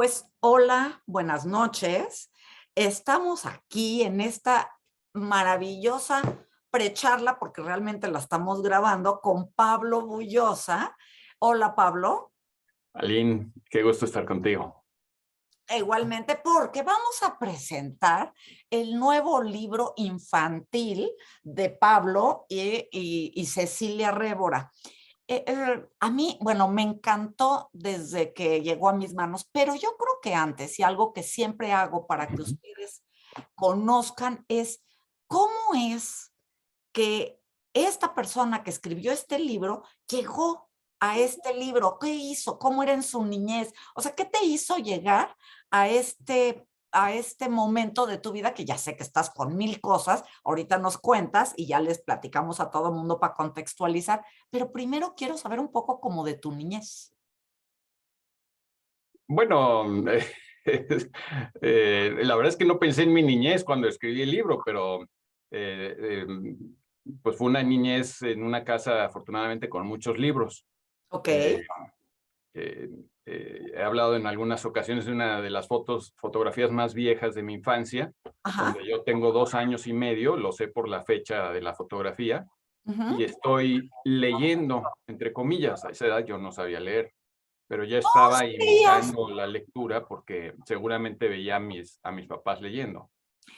Pues hola, buenas noches. Estamos aquí en esta maravillosa precharla, porque realmente la estamos grabando con Pablo Bullosa. Hola, Pablo. Aline, qué gusto estar contigo. E igualmente, porque vamos a presentar el nuevo libro infantil de Pablo y Cecilia Révora. A mí, bueno, me encantó desde que llegó a mis manos, pero yo creo que antes, y algo que siempre hago para que Ujú. ustedes conozcan, es cómo es que esta persona que escribió este libro llegó a este libro. ¿Qué hizo? ¿Cómo era en su niñez? O sea, ¿qué te hizo llegar a este momento de tu vida que ya sé que estás con mil cosas? Ahorita nos cuentas y ya les platicamos a todo el mundo para contextualizar, pero primero quiero saber un poco como de tu niñez. Bueno, la verdad es que no pensé en mi niñez cuando escribí el libro, pero pues fue una niñez en una casa afortunadamente con muchos libros. Ok, Eh, eh, He hablado en algunas ocasiones de una de las fotografías más viejas de mi infancia, ajá, donde yo tengo 2 años y medio, lo sé por la fecha de la fotografía, y ujú. estoy leyendo, entre comillas. A esa edad yo no sabía leer, pero ya Oh, estaba sí leías. invocando la lectura porque seguramente veía a mis papás leyendo,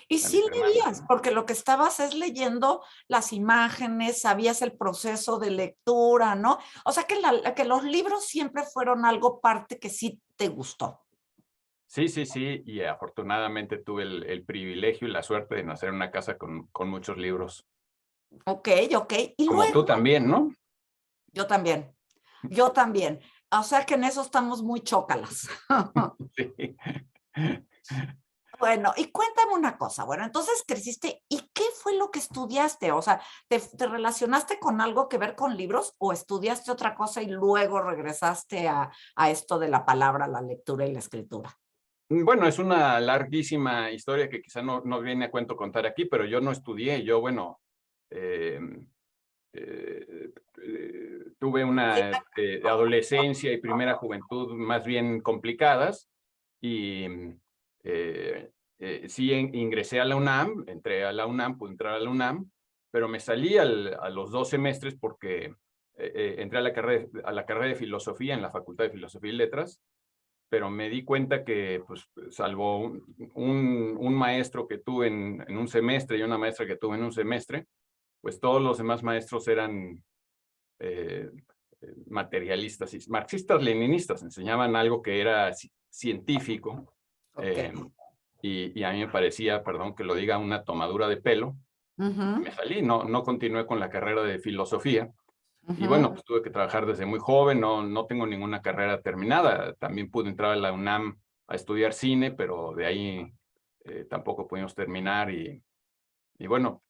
Y a sí mis hermanos, leías, ¿no? porque lo que estabas es leyendo las imágenes, sabías el proceso de lectura, ¿no? O sea que los libros siempre fueron algo parte que sí te gustó. Sí, sí, sí, y afortunadamente tuve el privilegio y la suerte de nacer en una casa con muchos libros. Ok, ok. Y Como tú luego, también, ¿no? yo también, yo también. O sea que en eso estamos muy chócalas. Sí. Bueno, y cuéntame una cosa. Bueno, entonces creciste, ¿y qué fue lo que estudiaste? O sea, ¿te relacionaste con algo que ver con libros o estudiaste otra cosa y luego regresaste a esto de la palabra, la lectura y la escritura? Bueno, es una larguísima historia que quizá no viene a cuento contar aquí, pero yo no estudié. Yo, bueno, eh, tuve Sí. una adolescencia y primera juventud más bien complicadas y sí ingresé a la UNAM, entré a la UNAM, pude entrar a la UNAM, pero me salí a los 2 semestres porque entré a la carrera de filosofía en la Facultad de Filosofía y Letras, pero me di cuenta que, pues, salvo un maestro que tuve en un semestre y una maestra que tuve en un semestre, pues todos los demás maestros eran eh, materialistas y marxistas-leninistas, enseñaban algo que era científico, Ok. eh, y a mí me parecía, perdón que lo diga, una tomadura de pelo. Me Ujú, salí, no continué con la carrera de filosofía, y bueno, ujú. pues tuve que trabajar desde muy joven. No tengo ninguna carrera terminada. También pude entrar a la UNAM a estudiar cine, pero de ahí tampoco pudimos terminar, y bueno,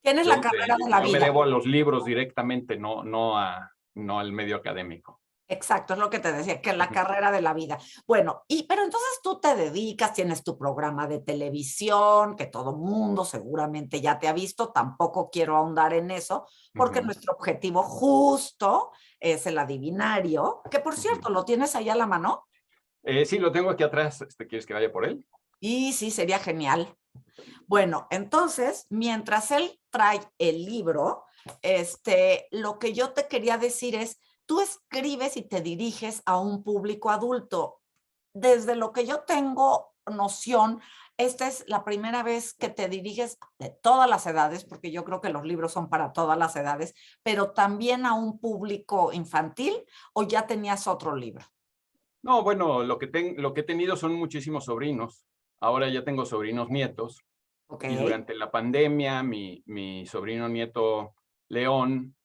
Tienes la yo, carrera de la yo me vida. debo a los libros directamente, no al medio académico. Exacto, es lo que te decía, que la Ujú. carrera de la vida. Bueno, pero entonces tú te dedicas, tienes tu programa de televisión, que todo mundo seguramente ya te ha visto, tampoco quiero ahondar en eso, porque Ujú. nuestro objetivo justo es el adivinario, que por Ujú. cierto, ¿lo tienes ahí a la mano? Sí, lo tengo aquí atrás. ¿Quieres que vaya por él? Y sí, sería genial. Bueno, entonces, mientras él trae el libro, lo que yo te quería decir es, tú escribes y te diriges a un público adulto. Desde lo que yo tengo noción, esta es la primera vez que te diriges de todas las edades, porque yo creo que los libros son para todas las edades, pero también a un público infantil, o ya tenías otro libro. No, bueno, lo que he tenido son muchísimos sobrinos. Ahora ya tengo sobrinos nietos. Ok. Y durante la pandemia, mi sobrino nieto León,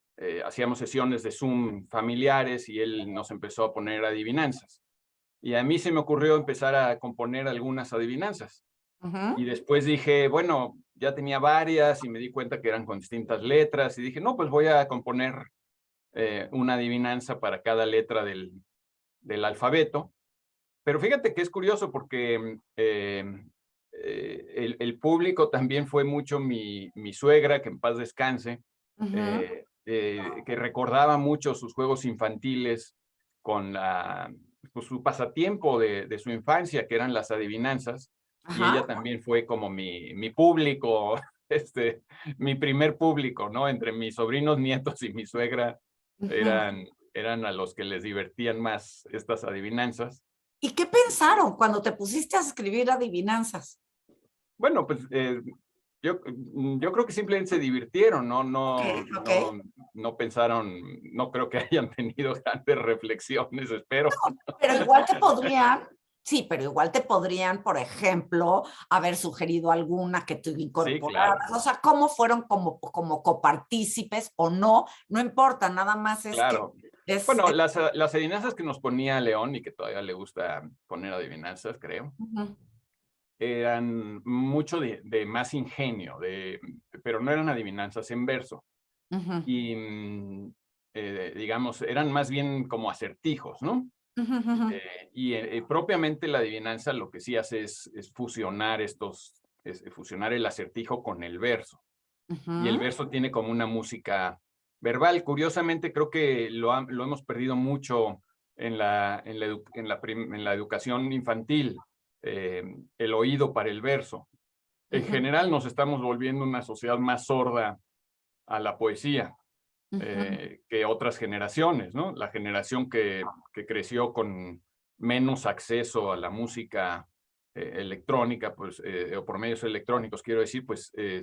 hacíamos sesiones de Zoom familiares y él nos empezó a poner adivinanzas. Y a mí se me ocurrió empezar a componer algunas adivinanzas. Y Ujú. después dije, bueno, ya tenía varias y me di cuenta que eran con distintas letras y dije, no, pues voy a componer una adivinanza para cada letra del alfabeto. Pero fíjate que es curioso porque el público también fue mucho mi suegra, que en paz descanse, Ujú. que recordaba mucho sus juegos infantiles con pues, su pasatiempo de su infancia, que eran las adivinanzas, y Ajá. ella también fue como mi público, mi primer público, ¿no? Entre mis sobrinos, nietos y mi suegra Ujú. eran a los que les divertían más estas adivinanzas. ¿Y qué pensaron cuando te pusiste a escribir adivinanzas? Bueno, pues yo creo que simplemente se divirtieron, ¿no? Ok, No, ok. no, no pensaron, no creo que hayan tenido grandes reflexiones, espero. Pero igual te podrían, sí, pero igual te podrían, por ejemplo, haber sugerido alguna que tú Sí, claro, incorporaras. O sea, cómo fueron como copartícipes o no, no importa, nada más es que claro. es. Bueno, las adivinanzas que nos ponía León y que todavía le gusta poner adivinanzas, creo, Ujú, eran mucho de más ingenio, pero no eran adivinanzas en verso. ujú, Y, digamos, eran más bien como acertijos, ¿no? ujú, ujú, Propiamente la adivinanza lo que sí hace es fusionar fusionar el acertijo con el verso. Y el ujú. verso tiene como una música verbal. Curiosamente, creo que lo hemos perdido mucho en la educación infantil, el oído para el verso. En Ujú, general nos estamos volviendo una sociedad más sorda a la poesía ujú, que otras generaciones, ¿no? La generación que creció con menos acceso a la música electrónica, pues, o por medios electrónicos, quiero decir, pues, eh,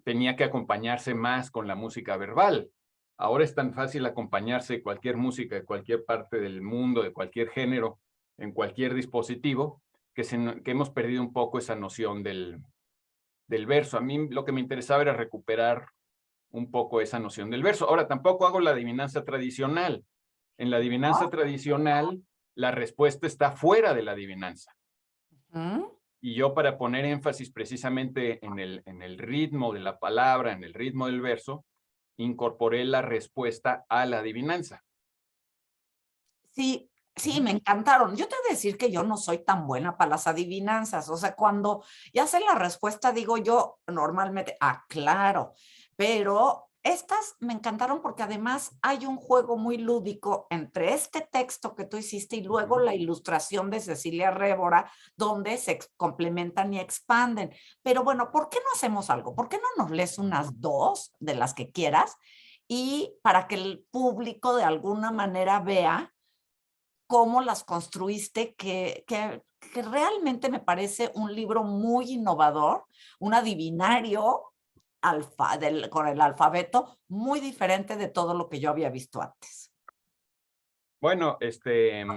tenía que acompañarse más con la música verbal. Ahora es tan fácil acompañarse de cualquier música, de cualquier parte del mundo, de cualquier género, en cualquier dispositivo, que hemos perdido un poco esa noción del verso. A mí lo que me interesaba era recuperar un poco esa noción del verso. Ahora, tampoco hago la adivinanza tradicional. En la adivinanza tradicional, la respuesta está fuera de la adivinanza. ujú. Y yo, para poner énfasis precisamente en el ritmo de la palabra, en el ritmo del verso, incorporé la respuesta a la adivinanza. Sí, sí, Ujú. me encantaron. Yo te voy a decir que yo no soy tan buena para las adivinanzas. O sea, cuando ya sé la respuesta, digo yo normalmente, ah, claro, pero estas me encantaron porque además hay un juego muy lúdico entre este texto que tú hiciste y luego Ujú. la ilustración de Cecilia Révora, donde complementan y expanden. Pero bueno, ¿por qué no hacemos algo? ¿Por qué no nos lees unas dos de las que quieras? Y para que el público de alguna manera vea cómo las construiste, que realmente me parece un libro muy innovador, un adivinario con el alfabeto muy diferente de todo lo que yo había visto antes. Bueno, eh,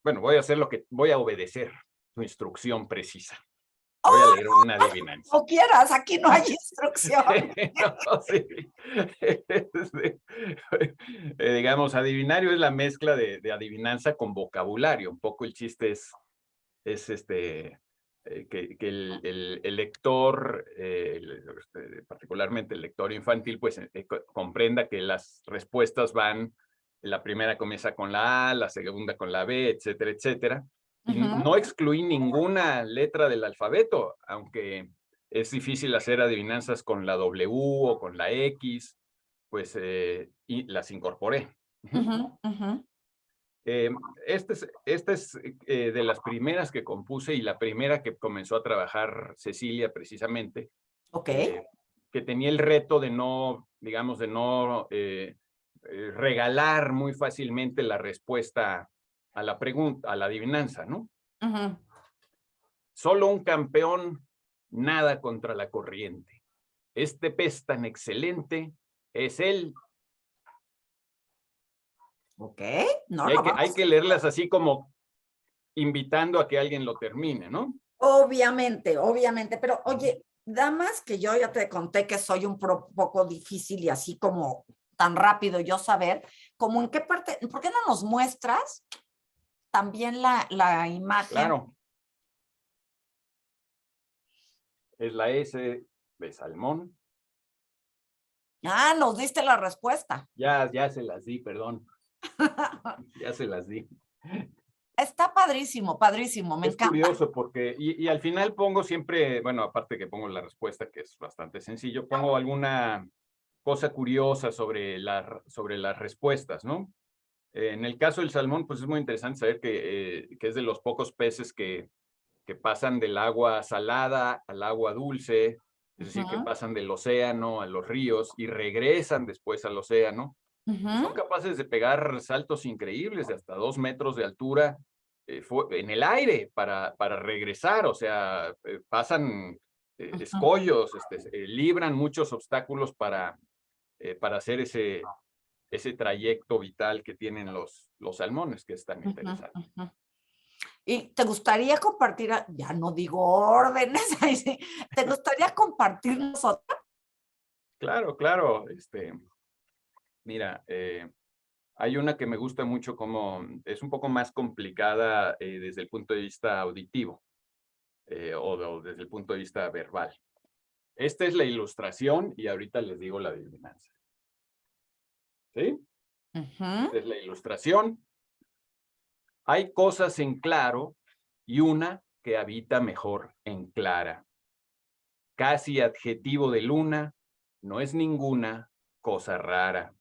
bueno, voy a obedecer tu instrucción precisa. Voy a ¡Oh, leer una adivinanza. como quieras! Aquí no hay instrucción. No, sí. Este, digamos, adivinario es la mezcla de adivinanza con vocabulario. Un poco el chiste es que el lector, particularmente el lector infantil, pues comprenda que las respuestas van, la primera comienza con la A, la segunda con la B, etcétera, etcétera. Y Ujú, no excluí ninguna letra del alfabeto, aunque es difícil hacer adivinanzas con la W o con la X, pues y las incorporé. Ujú. ujú, ujú. Eh, esta es de las primeras que compuse y la primera que comenzó a trabajar Cecilia precisamente, Ok. eh, que tenía el reto de no, digamos, de no regalar muy fácilmente la respuesta a la pregunta, a la adivinanza, ¿no? Ujú. Solo un campeón nada contra la corriente. Este pez tan excelente es él. Ok. No, Y lo hay vamos. que leerlas así como invitando a que alguien lo termine, ¿no? Obviamente, obviamente. Pero Ujú. oye, damas que yo ya te conté que soy un poco difícil y así como tan rápido yo saber, como en qué parte, ¿por qué no nos muestras también la imagen? Claro, es la S de salmón. Ah, nos diste la respuesta. Ya se las di, perdón. Ya se las di. Está padrísimo, padrísimo, me Es encanta. curioso porque, y al final pongo siempre, bueno, aparte que pongo la respuesta, que es bastante sencillo, pongo alguna cosa curiosa sobre las respuestas, ¿no? En el caso del salmón, pues es muy interesante saber que es de los pocos peces que pasan del agua salada al agua dulce, es decir, que Ujú, pasan del océano a los ríos y regresan después al océano. Y son ujú, capaces de pegar saltos increíbles de hasta 2 metros de altura en el aire para regresar, o sea, pasan ujú, escollos, libran muchos obstáculos para hacer ese trayecto vital que tienen los salmones, que es tan ujú, interesante. ujú. ¿Y te gustaría compartir, ya no digo órdenes, ahí sí, te gustaría compartirnos otra? Claro, claro, mira, hay una que me gusta mucho como es un poco más complicada desde el punto de vista auditivo o desde el punto de vista verbal. Esta es la ilustración y ahorita les digo la adivinanza. ¿Sí? Ujú. Esta es la ilustración. Hay cosas en claro y una que habita mejor en clara. Casi adjetivo de luna, no es ninguna cosa rara.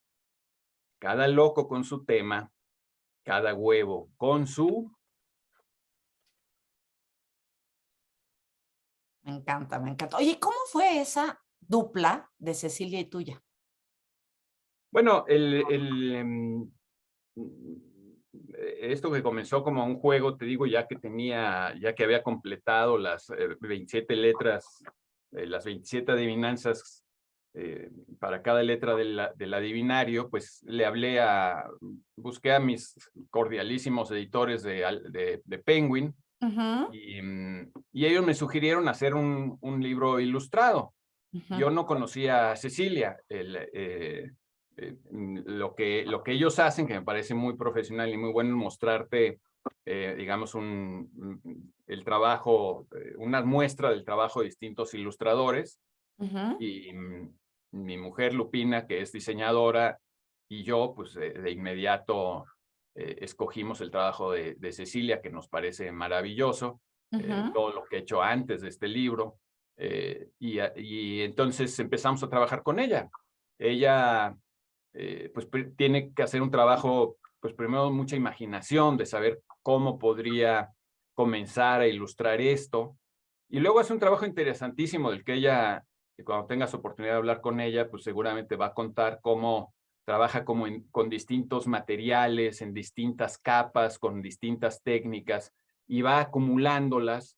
Cada loco con su tema, cada huevo con su... Me encanta, me encanta. Oye, ¿cómo fue esa dupla de Cecilia y tuya? Bueno, esto que comenzó como un juego, te digo, ya que había completado las 27 letras, las 27 adivinanzas para cada letra del adivinario, pues busqué a mis cordialísimos editores de Penguin Ujú, y ellos me sugirieron hacer un libro ilustrado. ujú, Yo no conocía a Cecilia, lo que ellos hacen, que me parece muy profesional y muy bueno, es mostrarte, digamos, el trabajo, una muestra del trabajo de distintos ilustradores. ujú, Y mi mujer Lupina, que es diseñadora, y yo, pues de inmediato escogimos el trabajo de Cecilia, que nos parece maravilloso, ujú, todo lo que he hecho antes de este libro. Y entonces empezamos a trabajar con ella. Ella, pues tiene que hacer un trabajo, pues primero mucha imaginación de saber cómo podría comenzar a ilustrar esto. Y luego hace un trabajo interesantísimo del que ella, que cuando tengas oportunidad de hablar con ella, pues seguramente va a contar cómo trabaja con distintos materiales, en distintas capas, con distintas técnicas, y va acumulándolas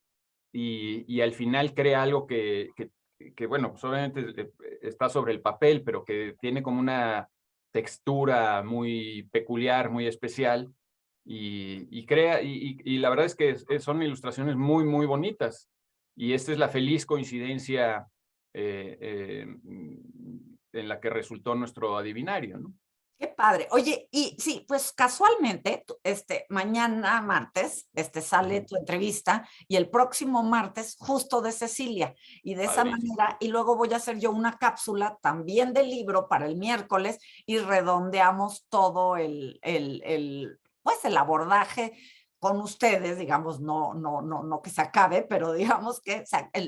y al final crea algo que bueno, pues obviamente está sobre el papel, pero que tiene como una textura muy peculiar, muy especial, y la verdad es que son ilustraciones muy, muy bonitas. Y esta es la feliz coincidencia en la que resultó nuestro adivinario, ¿no? qué padre. Oye, y sí, pues casualmente, mañana martes, sale Ujú. tu entrevista y el próximo martes justo de Cecilia. Y de esa Padrísimo. manera, y luego voy a hacer yo una cápsula también del libro para el miércoles y redondeamos todo pues el abordaje con ustedes, digamos, no que se acabe, pero digamos que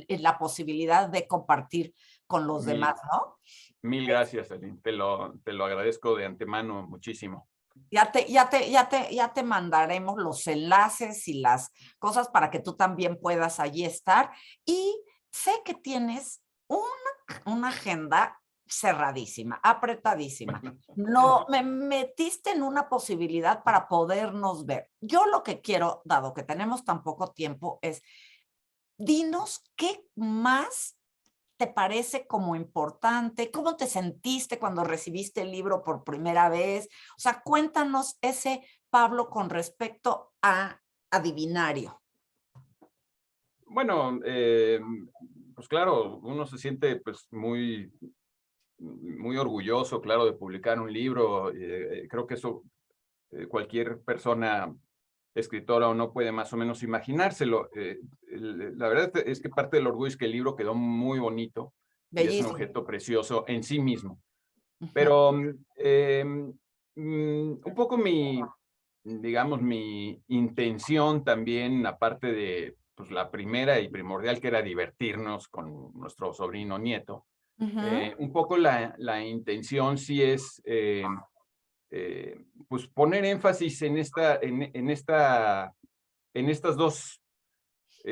la posibilidad de compartir con los demás, Mil, ¿no? mil gracias, Aline. Te lo agradezco de antemano muchísimo. Ya te mandaremos los enlaces y las cosas para que tú también puedas allí estar. Y sé que tienes una agenda cerradísima, apretadísima. No, me metiste en una posibilidad para podernos ver. Yo lo que quiero, dado que tenemos tan poco tiempo, es dinos qué más te parece como importante, cómo te sentiste cuando recibiste el libro por primera vez. O sea, cuéntanos ese Pablo con respecto a Adivinario. Bueno, pues claro, uno se siente pues muy, muy orgulloso, claro, de publicar un libro. Creo que eso cualquier persona, escritora o no, puede más o menos imaginárselo. La verdad es que parte del orgullo es que el libro quedó muy bonito y es un Bellísimo. objeto precioso en sí mismo. Ujú, Pero un poco digamos, mi intención también, aparte de pues, la primera y primordial, que era divertirnos con nuestro sobrino nieto, Ujú, Un poco la intención sí es pues poner énfasis en estas dos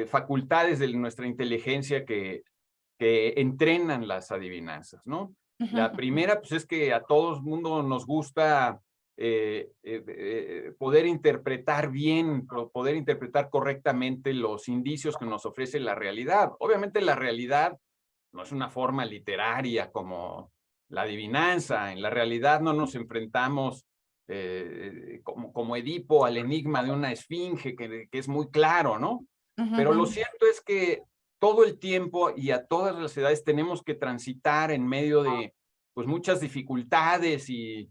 facultades de nuestra inteligencia que entrenan las adivinanzas, ¿no? La ujú, primera, pues es que a todo el mundo nos gusta poder interpretar bien, poder interpretar correctamente los indicios que nos ofrece la realidad. Obviamente la realidad no es una forma literaria como la adivinanza. En la realidad no nos enfrentamos como Edipo al enigma de una esfinge que es muy claro, ¿no? ujú, Pero lo ujú, cierto es que todo el tiempo y a todas las edades tenemos que transitar en medio de pues muchas dificultades y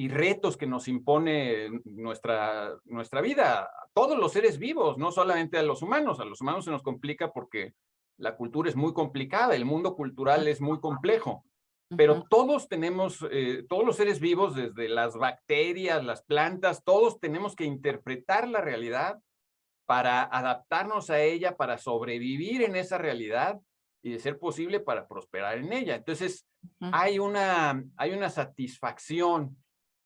retos que nos impone nuestra vida. A todos los seres vivos, no solamente a los humanos. A los humanos se nos complica porque la cultura es muy complicada, el mundo cultural es muy complejo, ujú, pero todos tenemos, todos los seres vivos, desde las bacterias, las plantas, todos tenemos que interpretar la realidad para adaptarnos a ella, para sobrevivir en esa realidad y de ser posible para prosperar en ella. Entonces, ujú, hay una satisfacción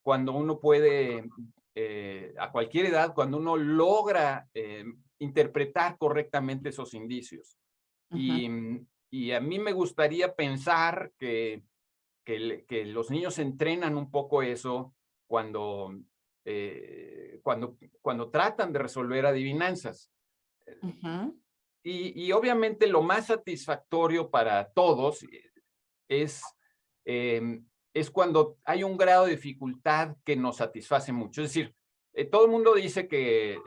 cuando uno puede, a cualquier edad, cuando uno logra interpretar correctamente esos indicios. ujú, Y a mí me gustaría pensar que los niños entrenan un poco eso cuando, cuando tratan de resolver adivinanzas. ujú, Y obviamente lo más satisfactorio para todos es, es cuando hay un grado de dificultad que nos satisface mucho. Es decir, todo el mundo dice que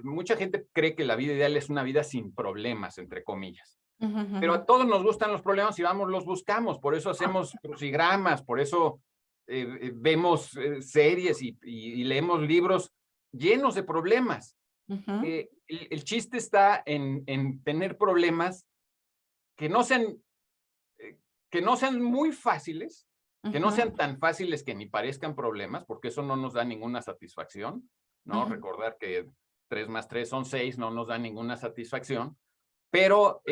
mucha gente cree que la vida ideal es una vida sin problemas, entre comillas. ujú, Pero ujú. a todos nos gustan los problemas y vamos, los buscamos. Por eso hacemos crucigramas, por eso vemos series y leemos libros llenos de problemas. Ujú, El chiste está en tener problemas que no sean, eh, que no sean muy fáciles, que no ujú, sean tan fáciles que ni parezcan problemas, porque eso no nos da ninguna satisfacción, ¿no? ujú, Recordar que 3 más 3 son 6 no nos da ninguna satisfacción, pero,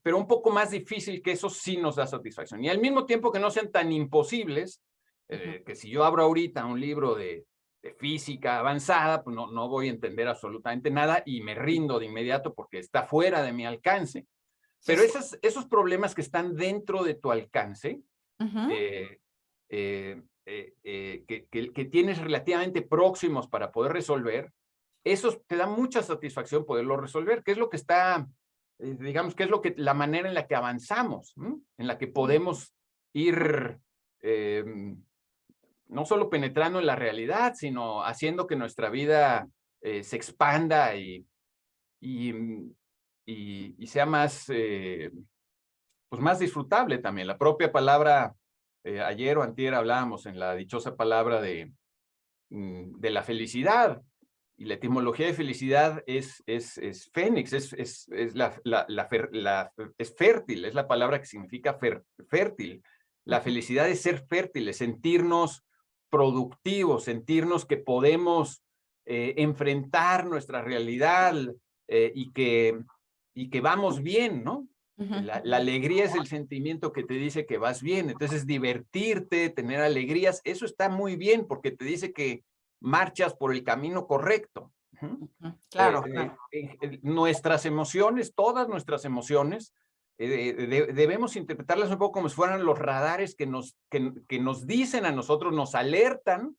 pero un poco más difícil que eso sí nos da satisfacción. Y al mismo tiempo que no sean tan imposibles, ujú. que si yo abro ahorita un libro de física avanzada, pues no voy a entender absolutamente nada y me rindo de inmediato porque está fuera de mi alcance. Sí, Pero sí. esos problemas que están dentro de tu alcance, Ujú, eh, que tienes relativamente próximos para poder resolver, eso te da mucha satisfacción poderlo resolver, que es lo que está, digamos, que es la manera en la que avanzamos, ¿no? En la que podemos ir no solo penetrando en la realidad, sino haciendo que nuestra vida se expanda y, y sea más, pues más disfrutable también. La propia palabra, ayer o antier hablábamos en la dichosa palabra de la felicidad. Y la etimología de felicidad es fénix, es fértil, es la palabra que significa fértil. La ujú, felicidad es ser fértiles, sentirnos productivos, sentirnos que podemos enfrentar nuestra realidad y que vamos bien, ¿no? ujú, La ujú. alegría es el sentimiento que te dice que vas bien. Entonces, divertirte, tener alegrías, eso está muy bien porque te dice que marchas por el camino correcto. Ujú. Ujú. Claro, claro. Nuestras emociones, todas nuestras emociones, debemos interpretarlas un poco como si fueran los radares que nos dicen a nosotros, nos alertan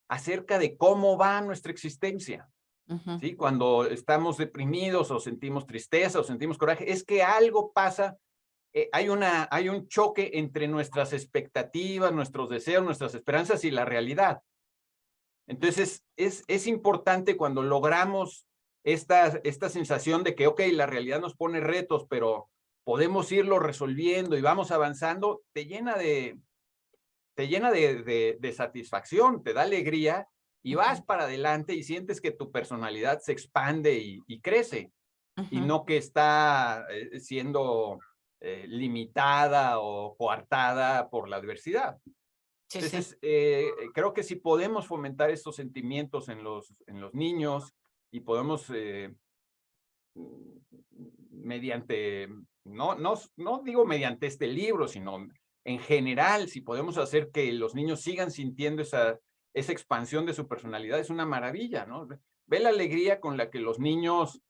acerca de cómo va nuestra existencia. Ujú, ¿Sí? Cuando estamos deprimidos o sentimos tristeza o sentimos coraje, es que algo pasa, hay un choque entre nuestras expectativas, nuestros deseos, nuestras esperanzas y la realidad. Entonces, es importante cuando logramos esta sensación de que, ok, la realidad nos pone retos, pero podemos irlo resolviendo y vamos avanzando, te llena de satisfacción, te da alegría y vas ujú, para adelante y sientes que tu personalidad se expande y crece y ujú. no que está siendo limitada o coartada por la adversidad. Sí, sí. Entonces, creo que si podemos fomentar estos sentimientos en los niños y podemos mediante, no digo mediante este libro, sino en general, si podemos hacer que los niños sigan sintiendo esa expansión de su personalidad, es una maravilla, ¿no? Ve la alegría con la que los niños,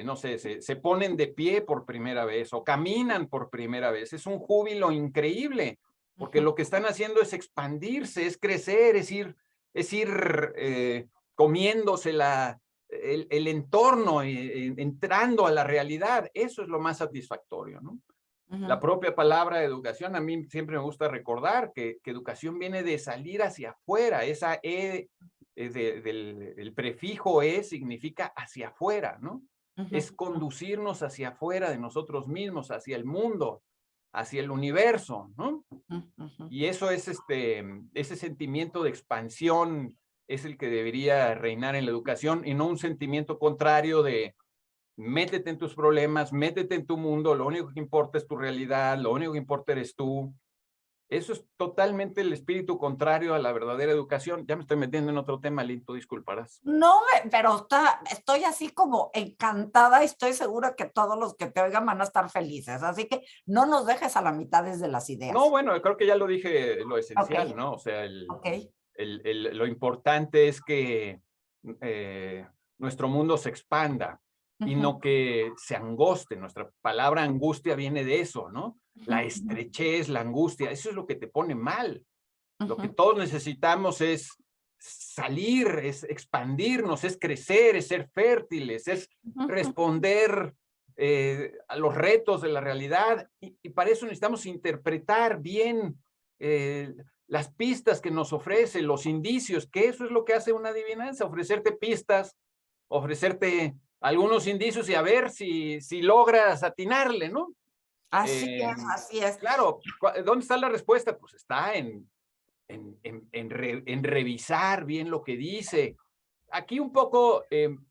no sé, se ponen de pie por primera vez o caminan por primera vez. Es un júbilo increíble, porque lo que están haciendo es expandirse, es crecer, es ir comiéndose el entorno, entrando a la realidad. Eso es lo más satisfactorio, ¿no? La propia palabra educación, a mí siempre me gusta recordar que educación viene de salir hacia afuera. Esa el prefijo E significa hacia afuera, ¿no? Es conducirnos hacia afuera de nosotros mismos, hacia el mundo, hacia el universo, ¿no? Y eso es ese sentimiento de expansión es el que debería reinar en la educación y no un sentimiento contrario de métete en tus problemas, métete en tu mundo, lo único que importa es tu realidad, lo único que importa eres tú. Eso es totalmente el espíritu contrario a la verdadera educación. Ya me estoy metiendo en otro tema, Lynn, tú disculparás. No, pero estoy así como encantada y estoy segura que todos los que te oigan van a estar felices. Así que no nos dejes a la mitad desde las ideas. No, bueno, creo que ya lo dije, lo esencial, Ok. ¿no? O sea, Ok. lo importante es que nuestro mundo se expanda y no que se angoste. Nuestra palabra angustia viene de eso, ¿no? La estrechez, la angustia, eso es lo que te pone mal. Lo que todos necesitamos es salir, es expandirnos, es crecer, es ser fértiles, es responder a los retos de la realidad. Y para eso necesitamos interpretar bien las pistas que nos ofrece, los indicios, que eso es lo que hace una adivinanza, ofrecerte pistas, ofrecerte algunos indicios y a ver si logras atinarle, ¿no? Así es, así es. Claro, ¿dónde está la respuesta? Pues está en revisar bien lo que dice. Aquí un poco,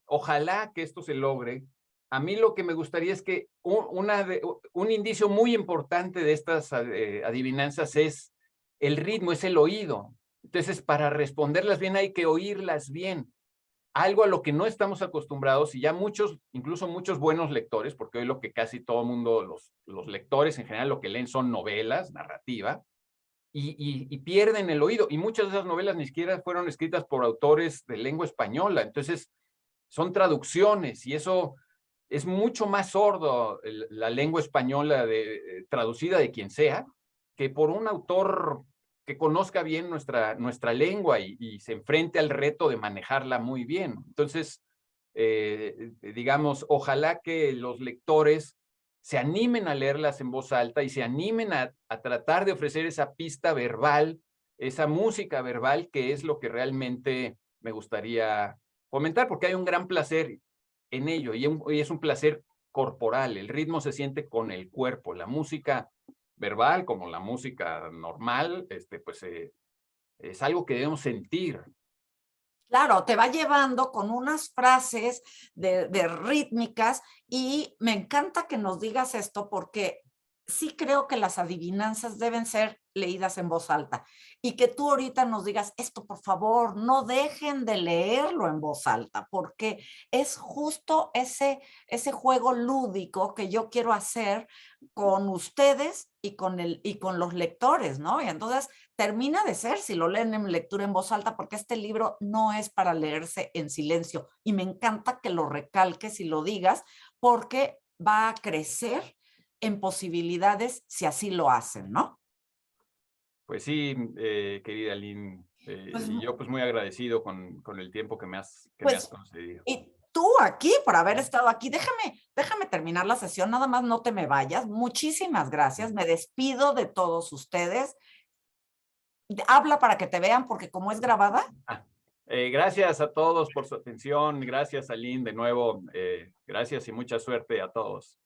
ojalá que esto se logre. A mí lo que me gustaría es que un indicio muy importante de estas adivinanzas es el ritmo, es el oído. Entonces, para responderlas bien hay que oírlas bien. Algo a lo que no estamos acostumbrados y ya muchos, incluso muchos buenos lectores, porque hoy lo que casi todo el mundo, los lectores en general lo que leen son novelas, narrativa, y pierden el oído. Y muchas de esas novelas ni siquiera fueron escritas por autores de lengua española. Entonces, son traducciones y eso es mucho más sordo la lengua española traducida de quien sea, que por un autor que conozca bien nuestra lengua y se enfrente al reto de manejarla muy bien. Entonces, digamos, ojalá que los lectores se animen a leerlas en voz alta y se animen a tratar de ofrecer esa pista verbal, esa música verbal, que es lo que realmente me gustaría fomentar, porque hay un gran placer en ello y es un placer corporal. El ritmo se siente con el cuerpo. La música verbal, como la música normal, pues es algo que debemos sentir. Claro, te va llevando con unas frases de rítmicas y me encanta que nos digas esto porque sí creo que las adivinanzas deben ser leídas en voz alta y que tú ahorita nos digas esto, por favor, no dejen de leerlo en voz alta porque es justo ese juego lúdico que yo quiero hacer con ustedes y con los lectores, ¿no? Y entonces termina de ser si lo leen en lectura en voz alta, porque este libro no es para leerse en silencio. Y me encanta que lo recalques y lo digas, porque va a crecer en posibilidades si así lo hacen, ¿no? Pues sí, querida Lynn, Pues, y yo pues muy agradecido con el tiempo que me has pues, concedido. y tú aquí, por haber estado aquí, déjame terminar la sesión, nada más no te me vayas. Muchísimas gracias, me despido de todos ustedes. Habla para que te vean, porque como es grabada. Gracias a todos por su atención, gracias a Lynn de nuevo, gracias y mucha suerte a todos.